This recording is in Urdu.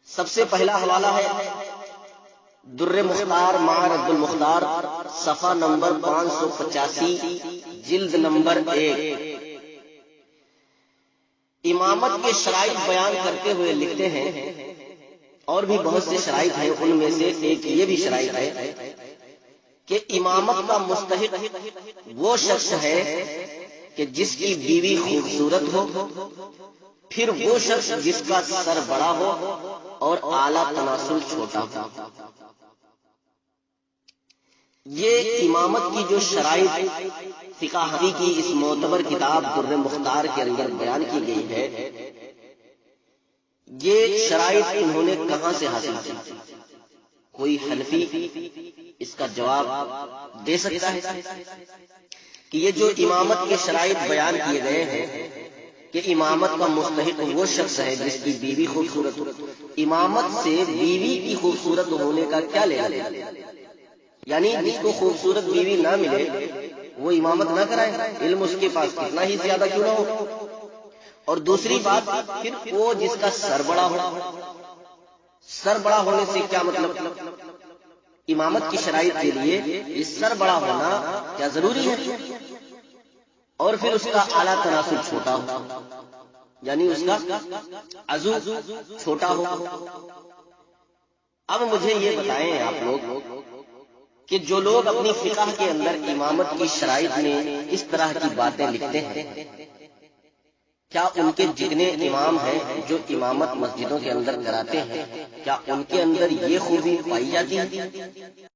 سب سے پہلا حوالہ ہے در مختار مع رد المختار، صفحہ نمبر 585، جلد نمبر 1۔ امامت کے شرائط بیان کرتے ہوئے لکھتے ہیں، اور بھی بہت سے شرائط ہیں، ان میں سے ایک یہ بھی شرائط ہے کہ امامت کا مستحق وہ شخص ہے کہ جس کی بیوی خوبصورت ہو، پھر وہ شخص جس کا سر بڑا ہو اور اعلیٰ تناسل چھوٹا ہو۔ یہ امامت کی جو شرائط فقہ حنفی کی اس معتبر کتاب در مختار کے اندر بیان کی گئی ہے، یہ شرائط انہوں نے کہاں سے حاصل کی؟ کوئی حنفی اس کا جواب دے سکتا ہے کہ یہ جو امامت کے شرائط بیان کیے گئے ہیں کہ امامت کا مستحق وہ شخص ہے جس کی بیوی خوبصورت ہو، امامت سے بیوی کی خوبصورت ہونے کا کیا لینا دینا؟ یعنی جس کو خوبصورت بیوی نہ ملے وہ امامت نہ کرائے، علم اس کے پاس کتنا ہی زیادہ کیوں نہ ہو۔ اور دوسری بات، پھر وہ جس کا سر بڑا ہو، سر بڑا ہونے سے کیا مطلب؟ امامت کی شرائط کے لیے اس سر بڑا ہونا کیا ضروری ہے؟ اور پھر اس کا اعلیٰ تناسل چھوٹا ہو، یعنی اس کا عضو چھوٹا ہو۔ اب مجھے یہ بتائیں آپ لوگ کہ جو لوگ اپنی فقہ کے اندر امامت کی شرائط میں اس طرح کی باتیں لکھتے ہیں، کیا ان کے جتنے امام ہیں جو امامت مسجدوں کے اندر کراتے ہیں، کیا ان کے اندر یہ خوبی پائی جاتی ہے؟